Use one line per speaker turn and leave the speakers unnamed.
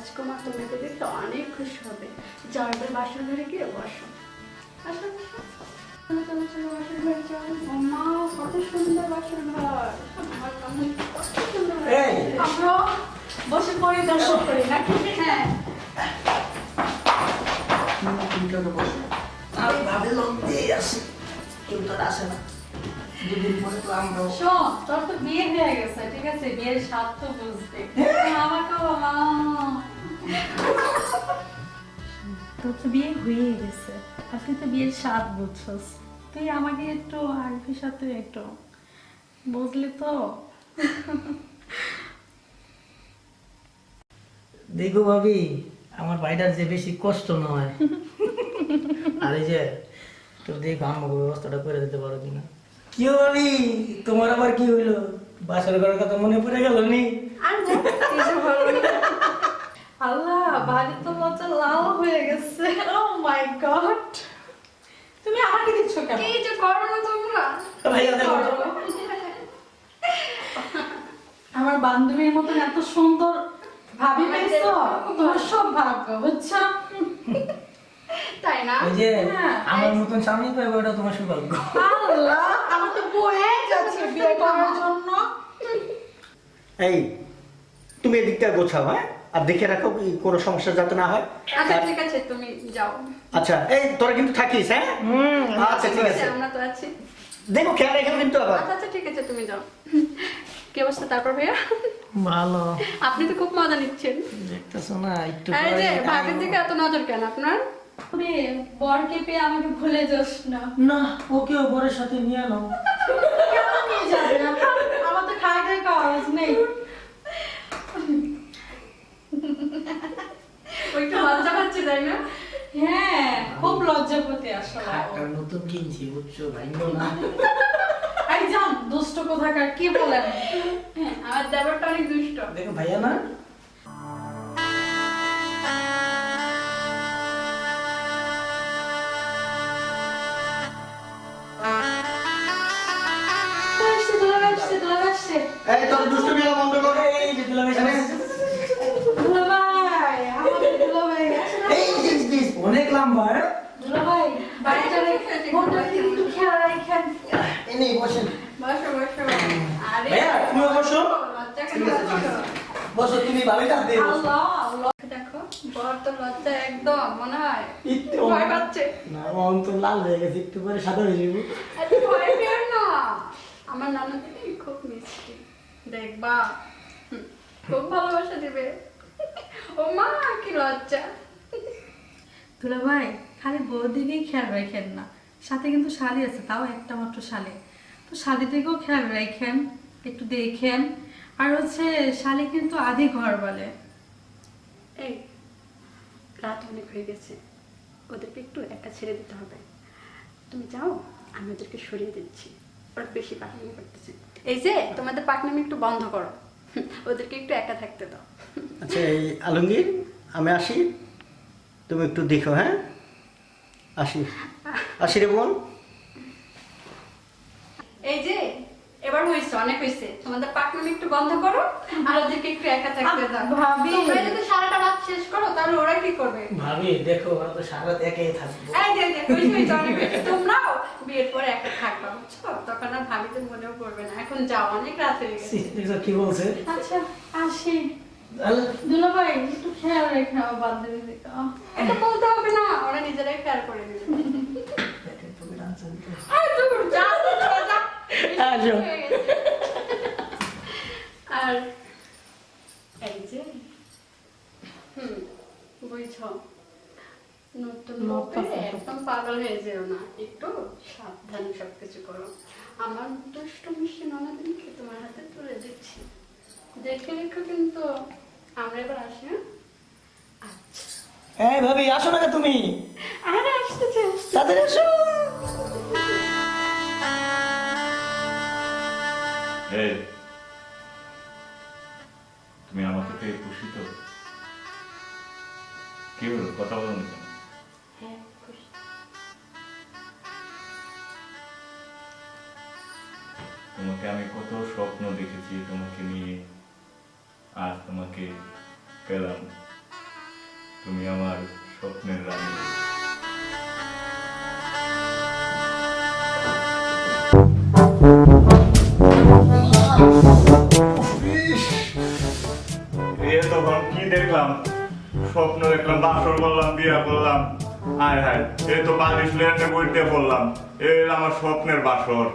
রাজকুমার তোমাকে দেখতে অনেক খুশি হবে। যাও এবার বাসর ঘরে গিয়ে বসো। আসো বসো। চলো চলো চলো বাসর ঘরে চলো। মা কত সুন্দর বাসর ঘর। আমার কেমন কত সুন্দর। আমরা বসে পড়ি দর্শন করি নাকি? হ্যাঁ
তুমি কেন বসো? আমি ভাবলাম যে আসি, কেউ তো আর আসে না। দুদিন পরে তো আমরাও।
শোন, তোর তো বিয়ে হয়ে গেছে, ঠিক আছে? বিয়ের স্বাদ তো বুঝতে। আমাকেও বলা। তোর তো বিয়ে হয়ে গেছে, আর তুই তো বিয়ের স্বাদ বুঝছস। তুই আমাকে একটু আরবির সাথে একটু বুঝলি তো?
দেখো ভাবি, আমার ভাইটার যে বেশি কষ্ট নয়। আর এই যে তোর দেখো আমাকে ব্যবস্থাটা করে দিতে পারো কিনা। কি ভাবি, তোমার আবার কি হইলো? বাসর ঘরের কথা মনে পড়ে গেল নি?
আল্লাহ, বাড়ি তো লজ্জা লাল হয়ে গেছে। ও মাই গড, তুমি আমাকে দিচ্ছ কেন? কি যে করো না তোমরা?
ভাইয়া দেখো তো।
আমার বান্ধবীর মতন এত সুন্দর ভাবি পেয়েছো, তোমার সব ভাগ্য, বুঝছো? তাই না?
ওই যে আমার মতন স্বামী পাবে, ওটা তোমার সৌভাগ্য।
আল্লাহ, আমার তো বয়ে যাচ্ছে বিয়ে করার জন্য।
এই তুমি এদিকটা গোছাও, হ্যাঁ? আর দেখে রাখো কি কোনো সমস্যা যাতে না হয়।
আচ্ছা ঠিক আছে, তুমি যাও।
আচ্ছা, এই তোরা কিন্তু থাকিস, হ্যাঁ? আচ্ছা ঠিক আছে,
আমরা তো আছি।
দেখো খেয়াল রেখে কিন্তু আবার।
আচ্ছা আচ্ছা ঠিক আছে, তুমি যাও। কি অবস্থা তারপর ভাইয়া?
ভালো
আপনি তো খুব মজা নিচ্ছেন।
দেখতেছো না একটু
এই যে ভাবির দিকে এত নজর কেন আপনার? তুমি বরকে পেয়ে আমাকে ভুলে যাস না।
না, ওকেও বরের সাথে নিয়ে এলাম।
কেন নিয়ে যাবেন? আমার তো খাই খাই কাজ নেই। ওইটা লজ্জা পাচ্ছে তাই না? হ্যাঁ, খুব লজ্জাপতি আসলে।
একটা নতুন কিনছি, বুঝছো? ভাইও না।
এই জান, দুষ্ট কোথাকার, কি বলেন? হ্যাঁ, আমার দেবরটা অনেক দুষ্ট।
দেখো ভাইয়া না।
এই তোর দুষ্টুমি এলা বন্ধ কর।
এই যে দুলাভাই এসেছে। এই যে অনেক লম্বা। এনে বসেন। ভাইয়া, তুমিও বসো। বসো তুমি, ভাবিটা দিয়ে বসো।
দেখো, বর তো লজ্জা একদম মনে হয়
একটু
ভয় পাচ্ছে।
না, অন্ত লাল হয়ে গেছে, একটু পরে সাদা হয়ে যাবো।
এত ভয় পেও না। আমার নানা দিদি খুব মিষ্টি, দেখবা খুব ভালোবাসা দিবে। ও মা, কি লজ্জা। দুলা ভাই, খালি বউ দিকেই খেয়াল রাখেন না, সাথে কিন্তু শালি আছে, তাও একটা মাত্র শালি। তো শালি দিকেও খেয়াল রাখেন, একটু দেখেন। আর হচ্ছে শালি কিন্তু আধি ঘর বলে। এই রাত অনেক হয়ে গেছে, ওদেরকে একটু একা ছেড়ে দিতে হবে। তুমি যাও, আমি ওদেরকে সরিয়ে দিচ্ছি, ওরা বেশি পাকনামি করতেছে। এই যে তোমাদের পাকনামি একটু বন্ধ করো, ওদেরকে একটু একা থাকতে দাও।
আচ্ছা এই আলমগীর, আমি আসি, তুমি একটু দেখো, হ্যাঁ? আসি আসি রে বোন।
এই যে এবার হয়েছে, অনেক হয়েছে, তোমাদের পাকনামি একটু বন্ধ করো, আর ওদেরকে একটু একা থাকতে দাও। ভাবি, তোমরা যদি সারাটা রাত শেষ করো তাহলে ওরা কি করবে?
ভাবি দেখো, ওরা তো সারা রাত একাই থাকবো।
এই যে হয়েছে, অনেক হয়েছে। তোমরাও বিয়ের পরে একা থাকবা, বুঝছো? তখন আর ভাবিতে মনেও পড়বে না। এখন যাও, অনেক রাত হয়ে গেছে।
দেখো কি বলছে।
আচ্ছা আসি। দুলা ভাই, একটু খেয়াল রেখে আমার বান্ধবী দিকে। এটা বলতে হবে না, ওরা নিজেরাই খেয়াল করে নেবে। আর দূর, যা তো যা।
আসো।
আর এই যে বুঝছো, নতুন বউকে একদম পাগল হয়ে যেও না, একটু সাবধানে সবকিছু করো। আমার দুষ্ট মিষ্টি ননদিনকে তোমার হাতে তুলে দিচ্ছি, দেখে রেখো কিন্তু। আমরা এবার আসি, হ্যাঁ? আচ্ছা,
এই ভাবি আসো না তুমি,
আরে আসতেছে।
তাড়াতাড়ি আসো।
এই, তুমি আমাকে পেয়ে খুশি তো? কি হলো, কথা বলো না কেন?
হ্যাঁ, খুশি।
তোমাকে আমি কত স্বপ্ন দেখেছি তোমাকে নিয়ে, আজ তোমাকে পেলাম। তুমি আমার স্বপ্নের রানী। তখন কি দেখলাম, স্বপ্ন দেখলাম, বাসর করলাম, বিয়া করলাম, হায় হায়, এ তো বালিশ লেনে বইতে পড়লাম, এ আমার স্বপ্নের বাসর।